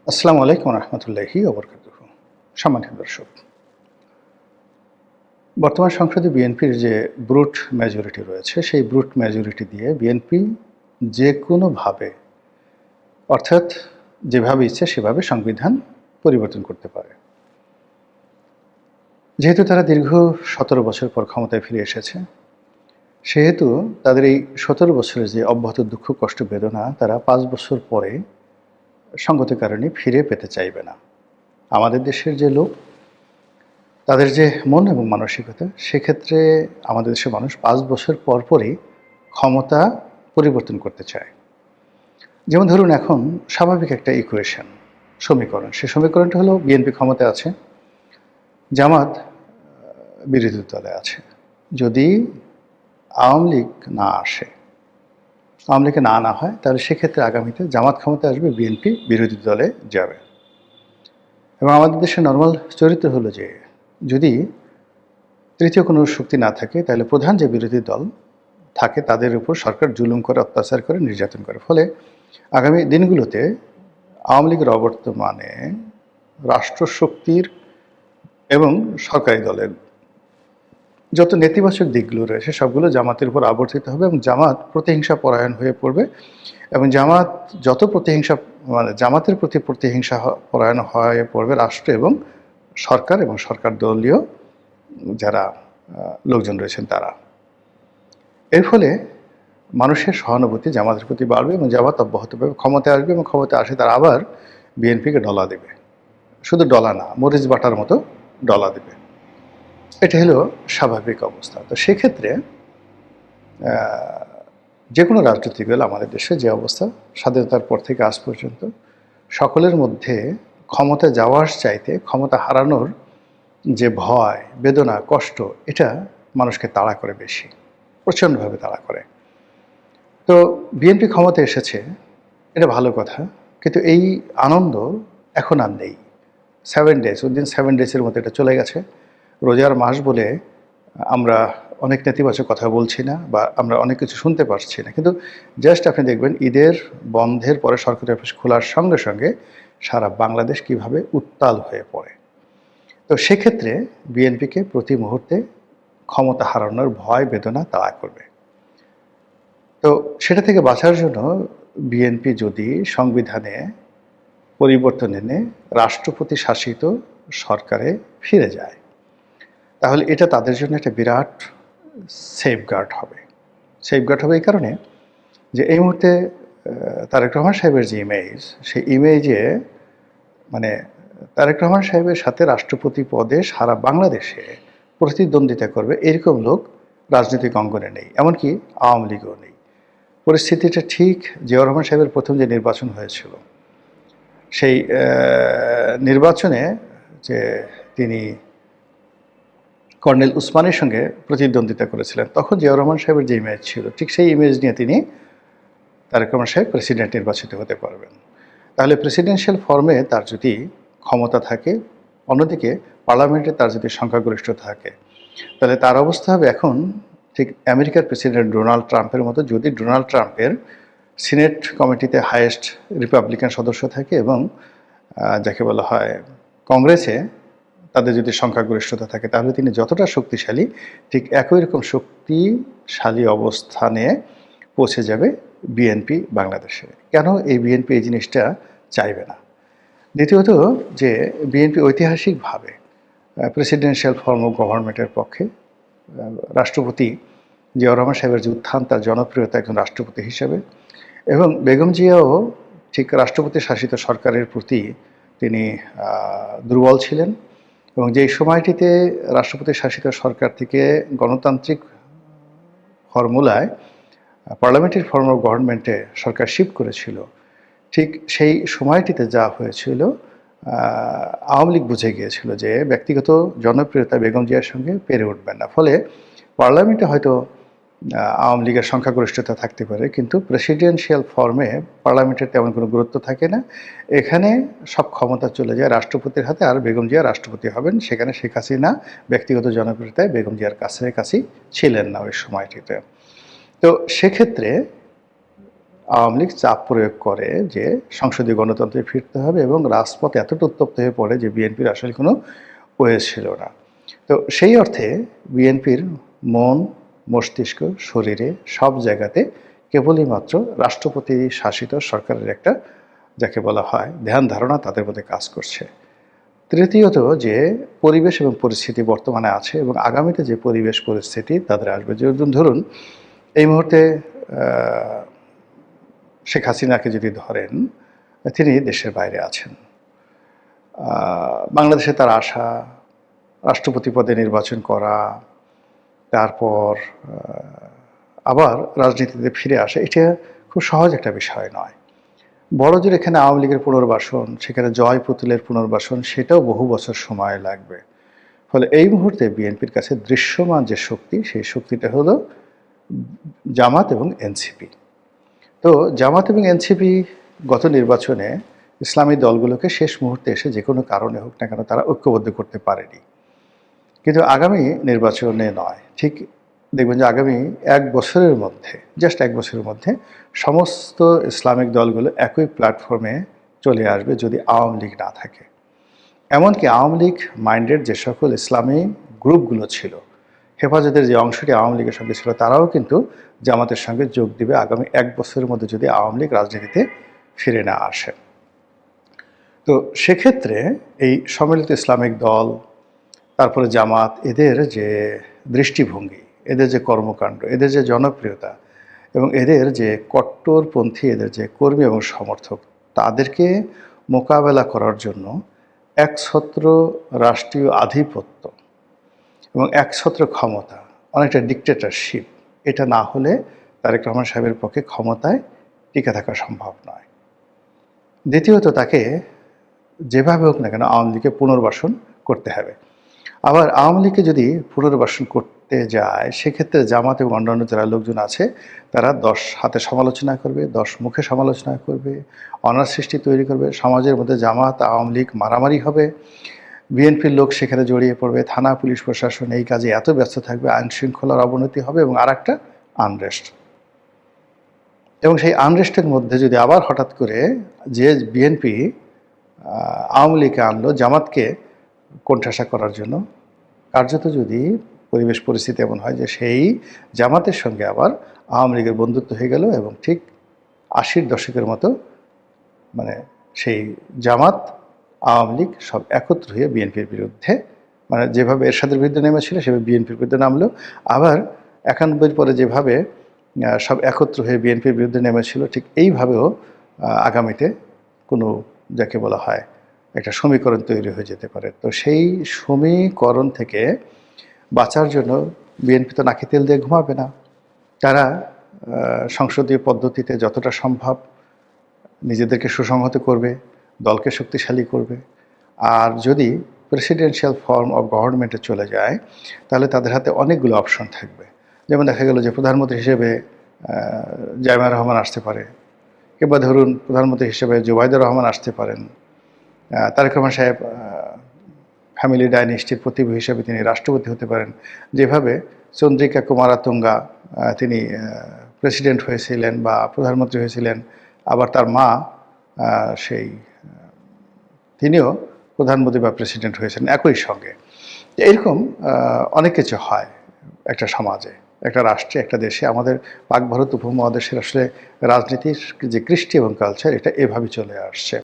আসসালামু আলাইকুম রহমতুল্লাহি ওবরকাতুহু। সম্মানিত দর্শক, বর্তমান সংসদে বিএনপির যে ব্রুট মেজরিটি রয়েছে, সেই ব্রুট মেজরিটি দিয়ে বিএনপি যে কোনোভাবে, অর্থাৎ যেভাবে ইচ্ছে সেভাবে সংবিধান পরিবর্তন করতে পারে। যেহেতু তারা দীর্ঘ ১৭ বছর পর ক্ষমতায় ফিরে এসেছে, সেহেতু তাদের এই ১৭ বছরের যে অব্যাহত দুঃখ কষ্ট বেদনা তারা ৫ বছর পরে সঙ্গত কারণে ফিরে পেতে চাইবে না। আমাদের দেশের যে লোক, তাদের যে মন এবং মানসিকতা, সেক্ষেত্রে আমাদের দেশের মানুষ ৫ বছর পরই ক্ষমতা পরিবর্তন করতে চায়। যেমন ধরুন, এখন স্বাভাবিক একটা ইকুয়েশন, সমীকরণ। সে সমীকরণটা হলো বিএনপি ক্ষমতায় আছে, জামাত বিরোধী দলে আছে। যদি আওয়ামী লীগ না আসে, আওয়ামী লীগে না আনা হয়, তাহলে সেক্ষেত্রে আগামীতে জামাত ক্ষমতায় আসবে, বিএনপি বিরোধী দলে যাবে। এবং আমাদের দেশের নর্মাল চরিত্র হলো যে, যদি তৃতীয় কোনো শক্তি না থাকে, তাহলে প্রধান যে বিরোধী দল থাকে তাদের উপর সরকার জুলুম করে, অত্যাচার করে, নির্যাতন করে। ফলে আগামী দিনগুলোতে আওয়ামী লীগের অবর্তমানে রাষ্ট্রশক্তির এবং সরকারি দলের যত নেতিবাচক দিকগুলো রয়েছে সবগুলো জামাতের উপর আবর্তিত হবে এবং জামাত প্রতিহিংসা পরায়ণ হয়ে পড়বে। এবং জামাত যত প্রতিহিংসা, মানে জামাতের প্রতি প্রতিহিংসা পরায়ণ হয়ে পড়বে রাষ্ট্র এবং সরকার দলীয় যারা লোকজন রয়েছেন তারা। এর ফলে মানুষের সহানুভূতি জামাতের প্রতি বাড়বে এবং জামাত অব্যাহতভাবে ক্ষমতায় আসবে এবং ক্ষমতায় আসে তারা আবার বিএনপিকে ডলা দেবে। শুধু ডলা না, মরিচ বাটার মতো ডলা দেবে। এটা হলো স্বাভাবিক অবস্থা। তো সেক্ষেত্রে যে কোনো রাজনৈতিক দল আমাদের দেশে যে অবস্থা, স্বাধীনতার পর থেকে আজ পর্যন্ত সকলের মধ্যে ক্ষমতা যাওয়ার চাইতে ক্ষমতা হারানোর যে ভয়, বেদনা, কষ্ট, এটা মানুষকে তাড়া করে বেশি, প্রচণ্ডভাবে তাড়া করে। তো বিএনপি ক্ষমতায় এসেছে, এটা ভালো কথা, কিন্তু এই আনন্দ এখন আর নেই। 7 ডেজ, উইদিন 7 ডেজের মধ্যে এটা চলে গেছে। রোজার মাস বলে আমরা অনেক নেতিবাচক কথা বলছি না, বা আমরা অনেক কিছু শুনতে পারছি না, কিন্তু জাস্ট আপনি দেখবেন ঈদের বন্ধের পরে সরকারি অফিস খোলার সঙ্গে সঙ্গে সারা বাংলাদেশ কিভাবে উত্তাল হয়ে পড়ে। তো সেক্ষেত্রে বিএনপিকে প্রতি মুহূর্তে ক্ষমতা হারানোর ভয়, বেদনা তাড়া করবে। তো সেটা থেকে বাঁচার জন্য বিএনপি যদি সংবিধানে পরিবর্তন এনে রাষ্ট্রপতি শাসিত সরকারে ফিরে যায়, তাহলে এটা তাদের জন্য একটা বিরাট সেফগার্ড হবে। সেফগার্ড হবে এই কারণে যে এই মুহূর্তে তারেক রহমান সাহেবের যে ইমেজ, সেই ইমেজে মানে তারেক রহমান সাহেবের সাথে রাষ্ট্রপতি পদে সারা বাংলাদেশে প্রতিদ্বন্দ্বিতা করবে এরকম লোক রাজনৈতিক অঙ্গনে নেই, এমনকি আওয়ামী লীগও নেই। পরিস্থিতিটা ঠিক জিয়াউর রহমান সাহেবের প্রথম যে নির্বাচন হয়েছিল, সেই নির্বাচনে যে তিনি কর্নেল উসমানের সঙ্গে প্রতিদ্বন্দ্বিতা করেছিলেন, তখন জিয়াউর রহমান সাহেবের যে ইমেজ ছিল, ঠিক সেই ইমেজ নিয়ে তিনি তারেক রহমান সাহেব প্রেসিডেন্ট নির্বাচিত হতে পারবেন। তাহলে প্রেসিডেন্সিয়াল ফর্মে তার যদি ক্ষমতা থাকে, অন্যদিকে পার্লামেন্টে তার যদি সংখ্যাগরিষ্ঠতা থাকে, তাহলে তার অবস্থা হবে এখন ঠিক আমেরিকার প্রেসিডেন্ট ডোনাল্ড ট্রাম্পের মতো। যদি ডোনাল্ড ট্রাম্পের সিনেট কমিটিতে হাইয়েস্ট রিপাবলিকান সদস্য থাকে এবং যাকে বলা হয় কংগ্রেসে তাদের যদি সংখ্যাগরিষ্ঠতা থাকে, তাহলে তিনি যতটা শক্তিশালী, ঠিক একই রকম শক্তিশালী অবস্থানে পৌঁছে যাবে বিএনপি বাংলাদেশে। কেন এই বিএনপি এই জিনিসটা চাইবে না? দ্বিতীয়ত, যে বিএনপি ঐতিহাসিকভাবে প্রেসিডেন্সিয়াল ফর্ম অফ গভর্নমেন্টের পক্ষে। রাষ্ট্রপতি জিয়াউর রহমান সাহেবের যে উত্থান, তার জনপ্রিয়তা একজন রাষ্ট্রপতি হিসেবে, এবং বেগম জিয়াও ঠিক রাষ্ট্রপতি শাসিত সরকারের প্রতি তিনি দুর্বল ছিলেন। এবং যেই সময়টিতে রাষ্ট্রপতি শাসিত সরকার থেকে গণতান্ত্রিক ফর্মুলায় পার্লামেন্টারি ফর্ম অফ গভর্নমেন্টে সরকার শিফট করেছিল, ঠিক সেই সময়টিতে যা হয়েছিল, আওয়ামী লীগ বুঝে গিয়েছিল যে ব্যক্তিগত জনপ্রিয়তা বেগম জিয়ার সঙ্গে পেরে উঠবেন না। ফলে পার্লামেন্টে হয়তো আওয়ামী লীগের সংখ্যাগরিষ্ঠতা থাকতে পারে, কিন্তু প্রেসিডেন্সিয়াল ফর্মে পার্লামেন্টের তেমন কোনো গুরুত্ব থাকে না। এখানে সব ক্ষমতা চলে যায় রাষ্ট্রপতির হাতে, আর বেগম জিয়া রাষ্ট্রপতি হবেন। সেখানে শেখ হাসিনা ব্যক্তিগত জনপ্রিয়তায় বেগম জিয়ার কাছাকাছি ছিলেন না ওই সময়টিতে। তো সেক্ষেত্রে আওয়ামী লীগ চাপ প্রয়োগ করে যে সংসদীয় গণতন্ত্রে ফিরতে হবে এবং রাজপথ এতটা উত্তপ্ত হয়ে পড়ে যে বিএনপির আসলে কোনো ওয়ে ছিল না। তো সেই অর্থে বিএনপির মন, মস্তিষ্ক, শরীরে সব জায়গাতে কেবলই মাত্র রাষ্ট্রপতি শাসিত সরকারের একটা যাকে বলা হয় ধ্যান ধারণা তাদের মধ্যে কাজ করছে। তৃতীয়ত যে পরিবেশ এবং পরিস্থিতি বর্তমানে আছে এবং আগামীতে যে পরিবেশ পরিস্থিতি তাদের আসবে, যেমন ধরুন এই মুহূর্তে শেখ হাসিনাকে যদি ধরেন, তিনি দেশের বাইরে আছেন। বাংলাদেশে তার আসা, রাষ্ট্রপতি পদে নির্বাচন করা, তারপর আবার রাজনীতিতে ফিরে আসা, এটা খুব সহজ একটা বিষয় নয়। বড়জোর এখানে আওয়ামী লীগের পুনর্বাসন, সেখানে জয় পুতুলের পুনর্বাসন, সেটাও বহু বছর সময় লাগবে। ফলে এই মুহূর্তে বিএনপির কাছে দৃশ্যমান যে শক্তি, সেই শক্তিটা হলো জামাত এবং এনসিপি। তো জামাত এবং এনসিপি গত নির্বাচনে ইসলামী দলগুলোকে শেষ মুহূর্তে এসে যে কোনো কারণে হোক না কেন তারা ঐক্যবদ্ধ করতে পারেনি। কিন্তু আগামী নির্বাচনে নয়, ঠিক দেখবেন যে আগামী 1 বছরের মধ্যে, জাস্ট 1 বছরের মধ্যে সমস্ত ইসলামিক দলগুলো একই প্ল্যাটফর্মে চলে আসবে যদি আওয়ামী লীগ না থাকে। এমনকি আওয়ামী লীগ মাইন্ডেড যে সকল ইসলামী গ্রুপগুলো ছিল, হেফাজতের যে অংশটি আওয়ামী লীগের সঙ্গে ছিল, তারাও কিন্তু জামাতের সঙ্গে যোগ দিবে আগামী 1 বছরের মধ্যে যদি আওয়ামী লীগ রাজনীতিতে ফিরে না আসে। তো সেক্ষেত্রে এই সম্মিলিত ইসলামিক দল, তারপরে জামাত, এদের যে দৃষ্টিভঙ্গি, এদের যে কর্মকাণ্ড, এদের যে জনপ্রিয়তা এবং এদের যে কট্টরপন্থী এদের যে কর্মী এবং সমর্থক, তাদেরকে মোকাবেলা করার জন্য একছত্র রাষ্ট্রীয় আধিপত্য এবং একছত্র ক্ষমতা, অনেকটা ডিক্টেটরশিপ, এটা না হলে তারেক রহমান সাহেবের পক্ষে ক্ষমতায় টিকে থাকা সম্ভব নয়। দ্বিতীয়ত তাকে যেভাবে হোক না কেন আওয়ামী লীগকে পুনর্বাসন করতে হবে। আবার আওয়ামী লীগকে যদি পুনর্বাসন করতে যায়, সেক্ষেত্রে জামাত এবং অন্যান্য যারা লোকজন আছে তারা 10 হাতে সমালোচনা করবে, 10 মুখে সমালোচনা করবে, অনার সৃষ্টি তৈরি করবে, সমাজের মধ্যে জামাত আওয়ামী লীগ মারামারি হবে, বিএনপির লোক সেখানে জড়িয়ে পড়বে, থানা পুলিশ প্রশাসন এই কাজে এত ব্যস্ত থাকবে, আইন শৃঙ্খলার অবনতি হবে এবং আর একটা আনরেস্ট। এবং সেই আনরেস্টের মধ্যে যদি আবার হঠাৎ করে যে বিএনপি আওয়ামী লীগকে আনলো জামাতকে কোণঠাসা করার জন্য, কার্যত যদি পরিবেশ পরিস্থিতি এমন হয় যে সেই জামাতের সঙ্গে আবার আওয়ামী লীগের বন্ধুত্ব হয়ে গেল এবং ঠিক 80-র দশকের মতো মানে সেই জামাত আওয়ামী লীগ সব একত্র হয়ে বিএনপির বিরুদ্ধে, মানে যেভাবে এরশাদের বিরুদ্ধে নেমেছিল সেভাবে বিএনপির বিরুদ্ধে নামলো। আবার 91-র পরে যেভাবে সব একত্র হয়ে বিএনপির বিরুদ্ধে নেমেছিল, ঠিক এইভাবেও আগামীতে কোনো যাকে বলা হয় একটা সমীকরণ তৈরি হয়ে যেতে পারে। তো সেই সমীকরণ থেকে বাঁচার জন্য বিএনপি তো নাকে তেল দিয়ে ঘুমাবে না। তারা সংসদীয় পদ্ধতিতে যতটা সম্ভব নিজেদেরকে সুসংহত করবে, দলকে শক্তিশালী করবে। আর যদি প্রেসিডেন্সিয়াল ফর্ম অফ গভর্নমেন্টে চলে যায়, তাহলে তাদের হাতে অনেকগুলো অপশন থাকবে। যেমন দেখা গেল যে প্রধানমন্ত্রী হিসেবে জামায়াত রহমান আসতে পারে, কিংবা ধরুন প্রধানমন্ত্রী হিসেবে জুবাইদুর রহমান আসতে পারেন, তারেক রহমান সাহেব ফ্যামিলি ডাইনেস্টির প্রতিভূ হিসেবে তিনি রাষ্ট্রপতি হতে পারেন। যেভাবে চন্দ্রিকা কুমারাতুঙ্গা তিনি প্রেসিডেন্ট হয়েছিলেন বা প্রধানমন্ত্রী হয়েছিলেন, আবার তার মা সেই তিনিও প্রধানমন্ত্রী বা প্রেসিডেন্ট হয়েছিলেন একই সঙ্গে। এরকম অনেক কিছু হয় একটা সমাজে, একটা রাষ্ট্রে, একটা দেশে। আমাদের পাক ভারত উপমহাদেশের আসলে রাজনীতির যে কৃষ্টি এবং কালচার, এটা এভাবে চলে আসছে।